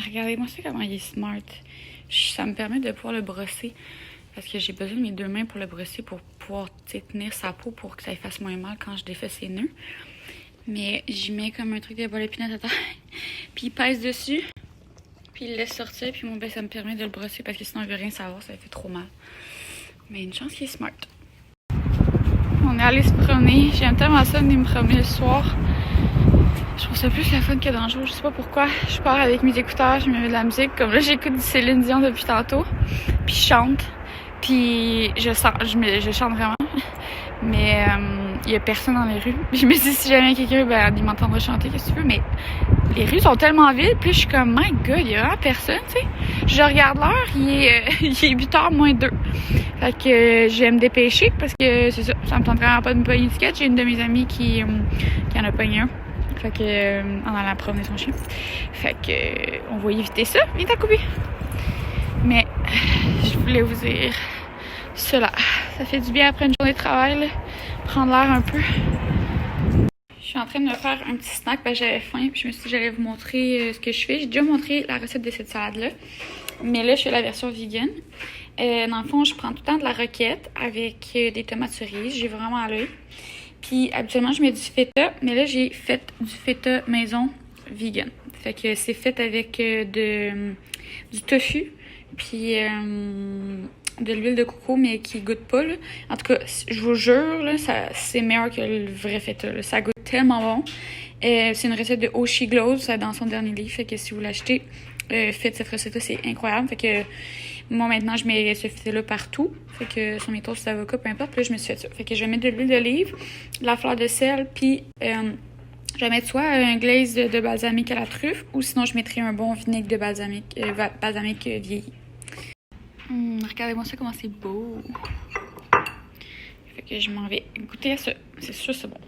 regardez-moi ça comment il est smart. Ça me permet de pouvoir le brosser. Parce que j'ai besoin de mes 2 mains pour le brosser pour pouvoir tenir sa peau pour que ça lui fasse moins mal quand je défais ses nœuds. Mais j'y mets comme un truc de bol épinette à terre. Puis il pèse dessus. Puis il le laisse sortir. Puis moi, ça me permet de le brosser parce que sinon il veut rien savoir. Ça fait trop mal. Mais une chance qu'il est smart. On est allé se promener. J'aime tellement ça venir me promener le soir. Je trouve ça plus la fun que dans le jour. Je sais pas pourquoi. Je pars avec mes écouteurs, je me mets de la musique. Comme là, j'écoute du Céline Dion depuis tantôt. Puis je chante. Puis je chante vraiment. Mais il y a personne dans les rues. Je me dis si jamais quelqu'un, il m'entendra chanter, qu'est-ce que tu veux. Mais les rues sont tellement vides. Puis je suis comme, my God, il y a vraiment personne, tu sais. Je regarde l'heure, il est 8h moins 2. Fait que je vais me dépêcher parce que c'est ça. Ça me tente vraiment pas de me pogner une sketch. J'ai une de mes amies qui en a pogné un. Fait que, en allant promener son chien. Fait que, on va éviter ça. Viens t'en couper. Mais, je voulais vous dire cela. Ça fait du bien après une journée de travail, là, prendre l'air un peu. Je suis en train de me faire un petit snack parce que j'avais faim. Puis je me suis dit que j'allais vous montrer ce que je fais. J'ai déjà montré la recette de cette salade-là. Mais là, je fais la version vegan. Dans le fond, je prends tout le temps de la roquette avec des tomates cerises. J'ai vraiment à l'œil. Puis habituellement, je mets du feta, mais là, j'ai fait du feta maison vegan. Fait que c'est fait avec du tofu, puis de l'huile de coco, mais qui goûte pas, là. En tout cas, je vous jure, là, c'est meilleur que le vrai feta, là. Ça goûte tellement bon. C'est une recette de Oshi Glow, c'est dans son dernier livre. Fait que si vous l'achetez, faites cette recette-là, c'est incroyable. Fait que moi, maintenant, je mets ce feta-là partout. Fait que sur mes toasts d'avocat, peu importe. Puis là, je me suis fait ça. Fait que je vais mettre de l'huile d'olive, de la fleur de sel, puis je vais mettre soit un glaze de balsamique à la truffe, ou sinon, je mettrai un bon vinaigre de balsamique vieilli. Regardez-moi ça, comment c'est beau. Fait que je m'en vais goûter à ça. C'est sûr, c'est bon.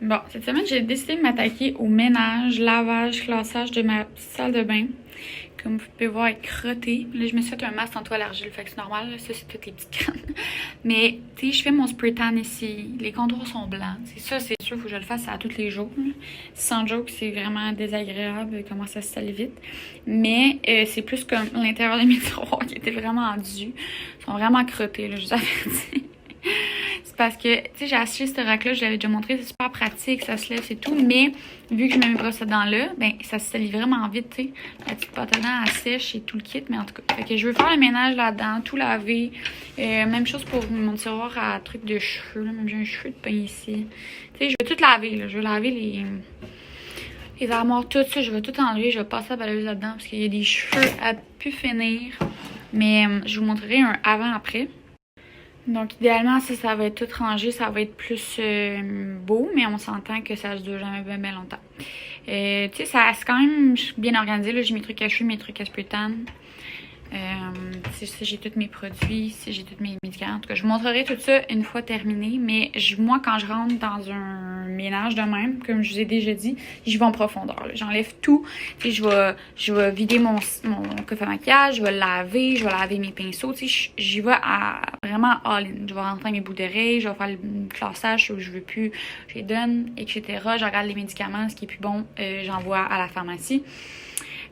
Bon, cette semaine, j'ai décidé de m'attaquer au ménage, lavage, classage de ma petite salle de bain. Comme vous pouvez voir, elle est crottée. Là, je me suis fait un masque en toile argile, fait que c'est normal. Là, ça, c'est toutes les petites graines. Mais, tu sais, je fais mon spray tan ici. Les contours sont blancs. C'est ça, c'est sûr, il faut que je le fasse à tous les jours. Là. Sans joke, c'est vraiment désagréable comment ça se sale vite. Mais, c'est plus comme l'intérieur de mes tiroirs qui étaient vraiment endus. Ils sont vraiment crottés, là, je vous avertis. C'est parce que, tu sais, j'ai acheté ce rack-là, je l'avais déjà montré, c'est super pratique, ça se lève, c'est tout. Mais, vu que je mets mes brosses à dents là, ben, ça se salit vraiment vite, tu sais. La petite pâte à dents, elle sèche et tout le kit, mais en tout cas. Fait que je veux faire le ménage là-dedans, tout laver. Même chose pour mon tiroir à trucs de cheveux, là. Même j'ai un cheveu de pain ici. Tu sais, je vais tout laver, là. Je vais laver les armoires, tout ça, je vais tout enlever. Je vais passer la balayeuse là-dedans parce qu'il y a des cheveux à pu finir. Mais, je vous montrerai un avant-après. Donc, idéalement, si ça va être tout rangé, ça va être plus beau, mais on s'entend que ça ne dure jamais bien, bien longtemps. Tu sais, c'est quand même bien organisé. Là, j'ai mes trucs à cheveux, mes trucs à spray tan. Si j'ai tous mes produits, si j'ai tous mes médicaments. En tout cas, je vous montrerai tout ça une fois terminé. Mais moi, quand je rentre dans un ménage de même, comme je vous ai déjà dit, j'y vais en profondeur. J'enlève tout. Tu sais, je vais vider mon coffre à maquillage, je vais le laver, je vais laver mes pinceaux. Tu sais, j'y vais vraiment all-in. Je vais rentrer mes bouts d'oreilles, je vais faire le classage où je veux plus, je les donne, etc. Je regarde les médicaments, ce qui est plus bon, j'envoie à la pharmacie.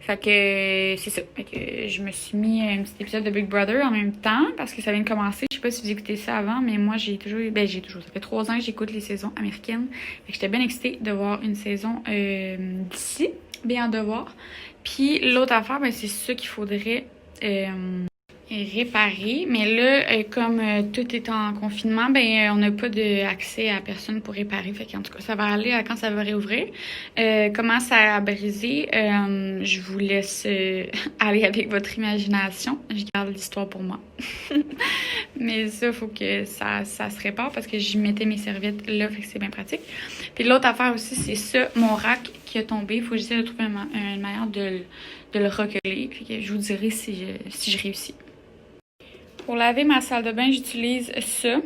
Fait que c'est ça. Fait que je me suis mis un petit épisode de Big Brother en même temps parce que ça vient de commencer. Je sais pas si vous écoutez ça avant, mais moi j'ai toujours. Ça fait 3 ans que j'écoute les saisons américaines. Fait que j'étais bien excitée de voir une saison d'ici. Bien de voir. Puis l'autre affaire, ben, c'est ça qu'il faudrait réparer. Mais là, comme tout est en confinement, ben on n'a pas d'accès à personne pour réparer. Fait qu'en tout cas, ça va aller quand ça va réouvrir. Comment ça a brisé, je vous laisse aller avec votre imagination. Je garde l'histoire pour moi. Mais ça, il faut que ça se répare parce que j'y mettais mes serviettes là, fait que c'est bien pratique. Puis l'autre affaire aussi, c'est ça, mon rack qui a tombé. Il faut que j'essaie de trouver une manière de le recoller. Fait que je vous dirai si je réussis. Pour laver ma salle de bain, j'utilise ça,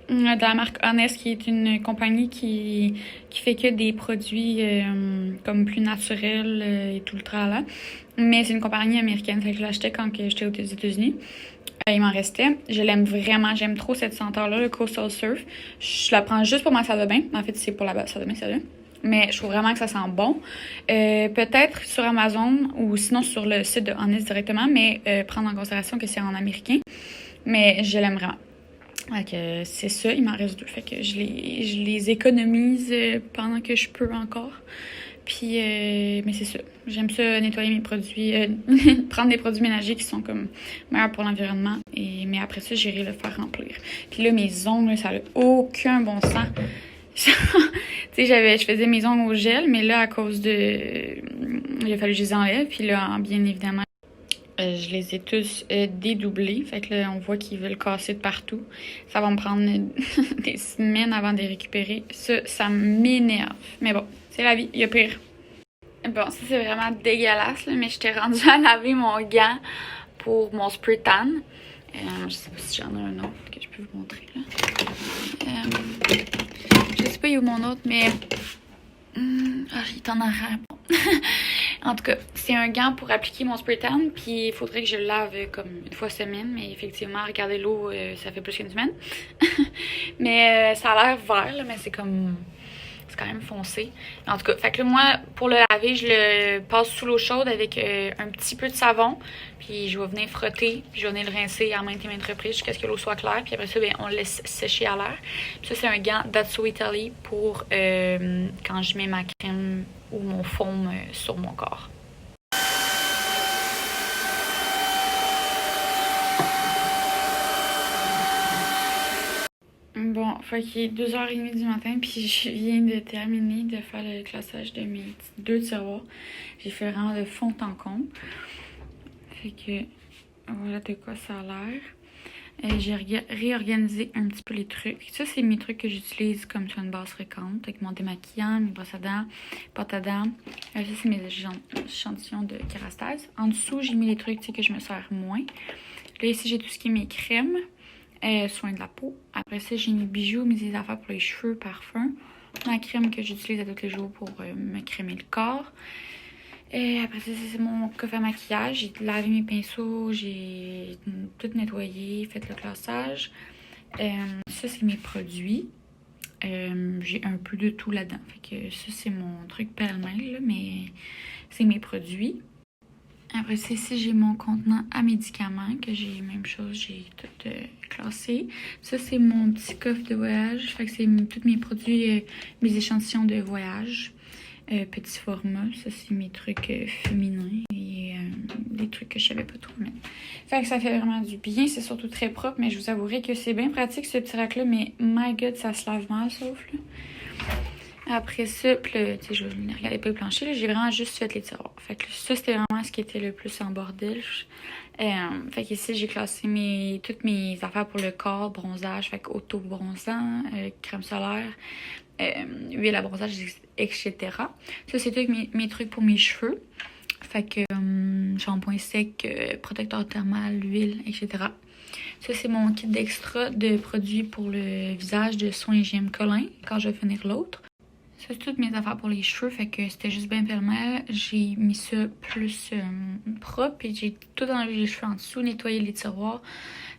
de la marque Honest, qui est une compagnie qui fait que des produits comme plus naturels et tout le tralala. Mais c'est une compagnie américaine, fait que je l'achetais quand j'étais aux États-Unis. Il m'en restait. Je l'aime vraiment, j'aime trop cette senteur-là, le Coastal Surf. Je la prends juste pour ma salle de bain. En fait, c'est pour la salle de bain, celle-là. Mais je trouve vraiment que ça sent bon. Peut-être sur Amazon ou sinon sur le site de Honest directement, mais prendre en considération que c'est en américain. Mais je l'aime vraiment. Fait que c'est ça, il m'en reste 2. Fait que je les économise pendant que je peux encore. Puis, mais c'est ça. J'aime ça, nettoyer mes produits, prendre des produits ménagers qui sont comme meilleurs pour l'environnement. Mais après ça, j'irai le faire remplir. Puis là, mes ongles, ça n'a aucun bon sens. Tu sais, je faisais mes ongles au gel, mais là, à cause de... il a fallu que je les enlève. Puis là, bien évidemment, je les ai tous dédoublés. Fait que là, on voit qu'ils veulent casser de partout. Ça va me prendre des semaines avant de les récupérer. Ça m'énerve. Mais bon, c'est la vie, il y a pire. Bon, ça c'est vraiment dégueulasse, là, mais j'étais rendue à laver mon gant pour mon spray tan. Je sais pas si j'en ai un autre que je peux vous montrer, là. Je sais pas où mon autre, mais... il est en arrière. En tout cas, c'est un gant pour appliquer mon spray tan, puis il faudrait que je le lave comme une fois semaine, mais effectivement, regardez l'eau, ça fait plus qu'une semaine. Mais ça a l'air vert, là, mais c'est comme... c'est quand même foncé. En tout cas, fait que là, moi, pour le laver, je le passe sous l'eau chaude avec un petit peu de savon, puis je vais venir frotter, puis je vais venir le rincer à maintes et maintes reprises jusqu'à ce que l'eau soit claire, puis après ça, bien, on le laisse sécher à l'air. Puis ça, c'est un gant That's Italy pour quand je mets ma crème ou mon faume sur mon corps. Bon, fait qu'il est 2h30 du matin, puis je viens de terminer de faire le classage de mes 2 tiroirs. J'ai fait vraiment de fond en comble. Fait que voilà de quoi ça a l'air. J'ai réorganisé un petit peu les trucs. Ça, c'est mes trucs que j'utilise comme sur une base fréquente, avec mon démaquillant, mes brosses à dents, pâte à dents. Ça, c'est mes échantillons de Kerastase. En dessous, j'ai mis les trucs que je me sers moins. Là, ici, j'ai tout ce qui est mes crèmes. Soins de la peau. Après ça, j'ai mes bijoux, mes affaires pour les cheveux, parfums. Ma crème que j'utilise à tous les jours pour me crémer le corps. Après ça, c'est mon coffre à maquillage. J'ai lavé mes pinceaux, j'ai tout nettoyé, fait le classage. Ça, c'est mes produits. J'ai un peu de tout là-dedans. Fait que ça, c'est mon truc pêle-mêle, mais c'est mes produits. Après ça, ici, j'ai mon contenant à médicaments, que j'ai, même chose, j'ai tout classé. Ça, c'est mon petit coffre de voyage. Fait que c'est tous mes produits, mes échantillons de voyage. Petit format. Ça, c'est mes trucs féminins et des trucs que je savais pas trop mettre. Fait que ça fait vraiment du bien. C'est surtout très propre, mais je vous avouerai que c'est bien pratique, ce petit rack-là. Mais my God, ça se lave mal, sauf là. Après ça, puis là, tu sais, je ne regardais pas le plancher, j'ai vraiment juste fait les tiroirs. Fait que ça, c'était vraiment ce qui était le plus en bordel. Fait qu'ici, j'ai classé toutes mes affaires pour le corps, bronzage, fait qu'auto-bronzant, crème solaire, huile à bronzage, etc. Ça, c'est tous mes trucs pour mes cheveux. Fait que shampoing sec, protecteur thermal, huile, etc. Ça, c'est mon kit d'extra de produits pour le visage de soins J.M. Collin quand je vais finir l'autre. Ça, c'est toutes mes affaires pour les cheveux, fait que c'était juste bien pêle-mêle. J'ai mis ça plus propre et j'ai tout enlevé les cheveux en dessous, nettoyé les tiroirs.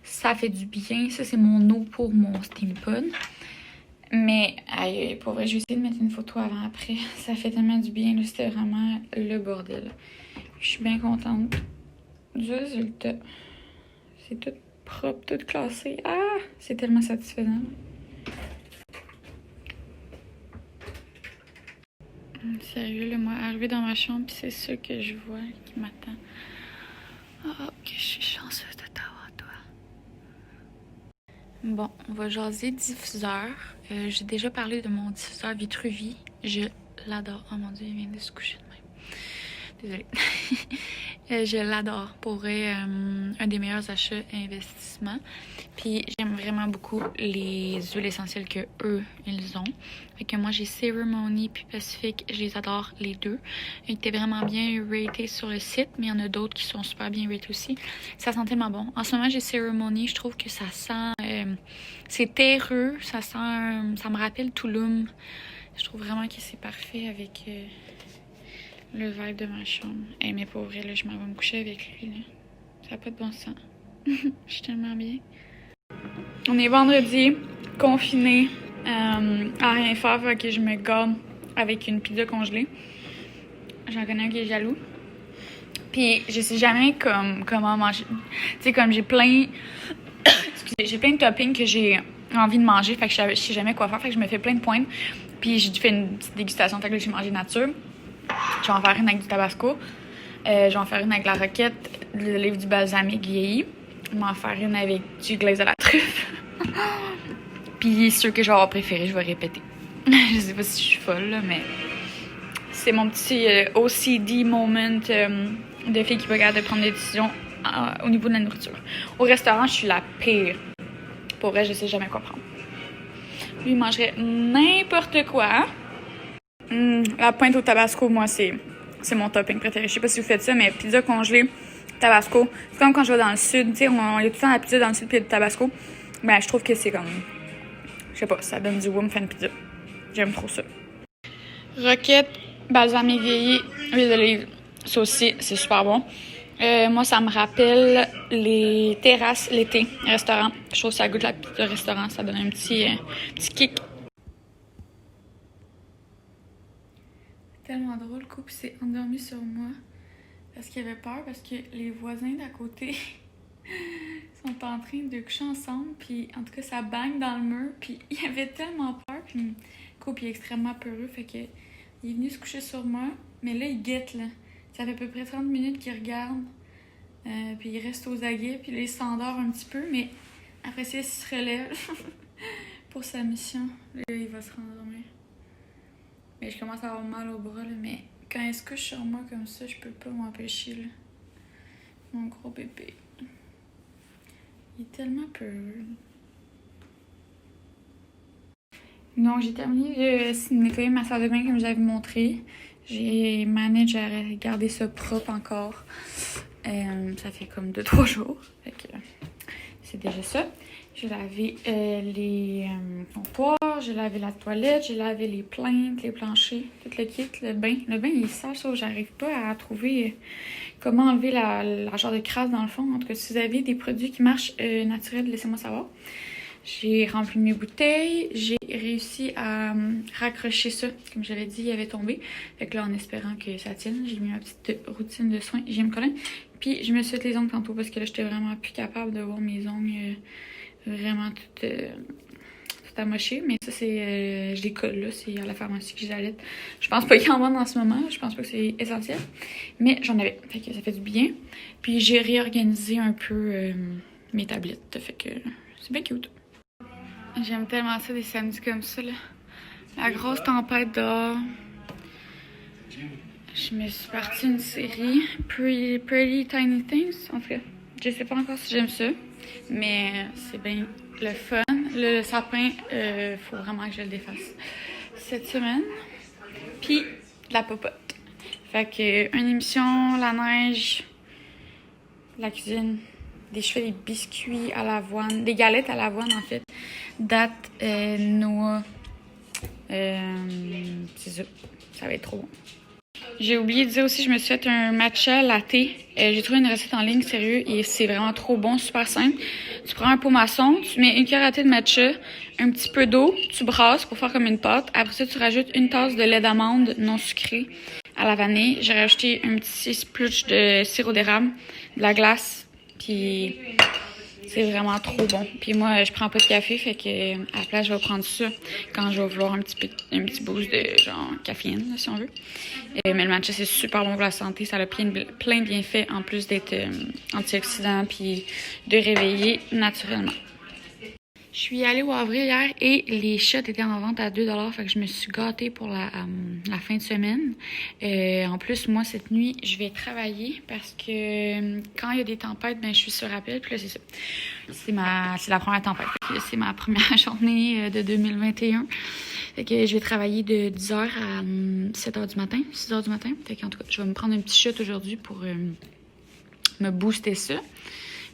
Ça fait du bien. Ça, c'est mon eau pour mon steam pod. Mais, pour vrai, je vais essayer de mettre une photo avant-après. Ça fait tellement du bien, là, c'était vraiment le bordel. Je suis bien contente du résultat. C'est tout propre, tout classé. Ah! C'est tellement satisfaisant. Sérieux, là, moi, arriver dans ma chambre, puis c'est ça que je vois qui m'attend. Oh, que je suis chanceuse de t'avoir, toi. Bon, on va jaser diffuseur. J'ai déjà parlé de mon diffuseur Vitruvi. Je l'adore. Oh mon Dieu, il vient de se coucher de même. Désolée. Je l'adore. Pour un des meilleurs achats et investissements. Puis j'aime vraiment beaucoup les huiles essentielles que eux ils ont. Fait que moi j'ai Ceremony puis Pacific, je les adore les deux. Ils étaient vraiment bien ratés sur le site, mais il y en a d'autres qui sont super bien ratés aussi. Ça sent tellement bon. En ce moment j'ai Ceremony, je trouve que ça sent c'est terreux, ça me rappelle Tulum. Je trouve vraiment que c'est parfait avec le vibe de ma chambre. Mais pour vrai, là, je m'en vais me coucher avec lui. Là. Ça n'a pas de bon sens. Je suis tellement bien. On est vendredi, confiné, à rien faire, fait que je me garde avec une pizza congelée. J'en connais un qui est jaloux. Puis je sais jamais comment manger. Tu sais, comme j'ai plein... Excusez, j'ai plein de toppings que j'ai envie de manger, fait que je sais jamais quoi faire, fait que je me fais plein de pointes. Puis j'ai fait une petite dégustation, fait que j'ai mangé nature. Je vais en faire une avec du tabasco. Je vais en faire une avec la roquette, le livre du balsamique vieilli. Je vais en faire une avec du glaze de la truffe. Puis ceux que je vais avoir préférés, je vais répéter. Je sais pas si je suis folle, là, mais c'est mon petit OCD moment de fille qui va garder de prendre des décisions au niveau de la nourriture. Au restaurant, je suis la pire. Pour vrai, je sais jamais quoi prendre. Lui, il mangerait n'importe quoi. La pointe au tabasco, moi, c'est mon topping préféré. Je sais pas si vous faites ça, mais pizza congelée, tabasco. C'est comme quand je vais dans le sud. Tu sais, on y a tout le temps la pizza dans le sud puis le tabasco. Ben, je trouve que c'est comme... Je sais pas, ça donne du wow me faire une pizza. J'aime trop ça. Roquette, balsamique vieilli, huile d'olive. Ça aussi, c'est super bon. Moi, ça me rappelle les terrasses l'été, restaurant. Je trouve que ça goûte la pizza restaurant. Ça donne un petit kick. Tellement drôle, le couple s'est endormi sur moi parce qu'il avait peur, parce que les voisins d'à côté sont en train de coucher ensemble, puis en tout cas ça bang dans le mur, puis il avait tellement peur, puis le couple il est extrêmement peureux, fait que il est venu se coucher sur moi, mais là il guette là, ça fait à peu près 30 minutes qu'il regarde, puis il reste aux aguets, puis là il s'endort un petit peu, mais après ça il se relève pour sa mission, là il va se rendormir. Mais je commence à avoir mal au bras, là, mais quand il se couche sur moi comme ça, je peux pas m'empêcher, là. Mon gros bébé. Il est tellement peureux. Donc, j'ai terminé de nettoyer ma salle de bain comme je vous avais montré. J'ai managé à garder ça propre encore. Ça fait comme 2-3 jours. Fait que c'est déjà ça. J'ai lavé les comptoirs, j'ai lavé la toilette, j'ai lavé les plaintes, les planchers, tout le kit, le bain. Le bain, il est sale, ça. J'arrive pas à trouver comment enlever la genre de crasse dans le fond. En tout cas, si vous avez des produits qui marchent naturels, laissez-moi savoir. J'ai rempli mes bouteilles, j'ai réussi à raccrocher ça. Comme j'avais dit, il avait tombé. Fait que là, en espérant que ça tienne, j'ai mis ma petite routine de soins hygiène collin. Puis, je me suis fait les ongles tantôt parce que là, j'étais vraiment plus capable de voir mes ongles vraiment tout amoché, mais ça c'est je les colle là, c'est à la pharmacie que j'allais. Je pense pas qu'il y en vende en ce moment, je pense pas que c'est essentiel, mais j'en avais, fait que ça fait du bien. Puis j'ai réorganisé un peu mes tablettes, fait que c'est bien cute. J'aime tellement ça des samedis comme ça là. La grosse tempête dehors. Je me suis partie une série Pretty Tiny Things, en tout cas. Je sais pas encore si j'aime ça, mais c'est bien le fun. Le sapin, faut vraiment que je le défasse cette semaine. Puis, de la popote. Fait que, une émission, la neige, la cuisine, je fais des biscuits à l'avoine, des galettes à l'avoine en fait. Date, noix, c'est ça. Ça va être trop bon. J'ai oublié de dire aussi, je me suis fait un matcha latte. J'ai trouvé une recette en ligne, sérieux, et c'est vraiment trop bon, super simple. Tu prends un pot maçon, tu mets une cuillère à thé de matcha, un petit peu d'eau, tu brasses pour faire comme une pâte. Après ça, tu rajoutes une tasse de lait d'amande non sucré à la vanille. J'ai rajouté un petit sploosh de sirop d'érable, de la glace, puis c'est vraiment trop bon. Puis moi, je prends pas de café, fait que à la place, je vais prendre ça quand je vais vouloir un petit boost de genre caféine, là, si on veut. Mais le matcha, c'est super bon pour la santé. Ça a plein de bienfaits en plus d'être antioxydant puis de réveiller naturellement. Je suis allée au Avril hier et les shots étaient en vente à 2$. Fait que je me suis gâtée pour la fin de semaine. En plus, moi, cette nuit, je vais travailler parce que quand il y a des tempêtes, ben je suis sur rappel. Puis là, c'est ça. C'est la première tempête. C'est ma première journée de 2021. Fait que je vais travailler de 10h à 7h du matin, 6h du matin. Fait qu'en tout cas, je vais me prendre un petit shot aujourd'hui pour me booster ça.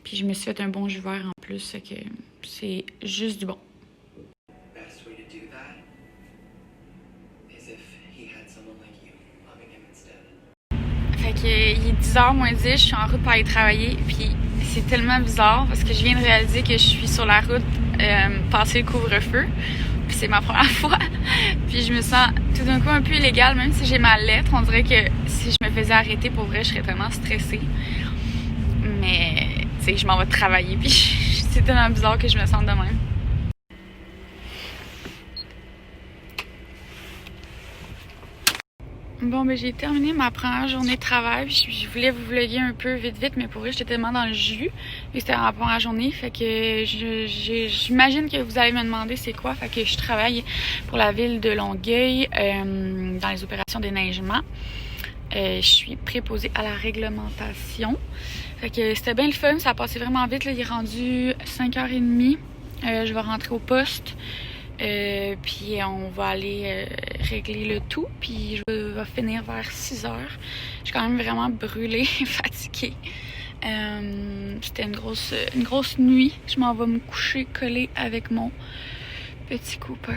Puis je me suis fait un bon jus vert en plus, fait que c'est juste du bon. Fait que il est 10h moins 10, je suis en route pour aller travailler, puis c'est tellement bizarre parce que je viens de réaliser que je suis sur la route passer le couvre-feu. Puis c'est ma première fois. Puis je me sens tout d'un coup un peu illégale, même si j'ai ma lettre. On dirait que si je me faisais arrêter pour vrai, je serais tellement stressée. Mais, tu sais, je m'en vais travailler. Puis c'est tellement bizarre que je me sente de même. Bon, ben j'ai terminé ma première journée de travail. Je voulais vous vlogger un peu vite, mais pour vrai, j'étais tellement dans le jus. Et c'était ma première journée, fait que j'imagine que vous allez me demander c'est quoi. Fait que je travaille pour la ville de Longueuil dans les opérations d'éneigement. Je suis préposée à la réglementation. Fait que c'était bien le fun, ça a passé vraiment vite. Là. Il est rendu 5h30. Je vais rentrer au poste. Puis on va aller régler le tout. Puis je vais finir vers 6h. Je suis quand même vraiment brûlée, fatiguée. C'était une grosse nuit. Je m'en vais me coucher collée avec mon petit Cooper.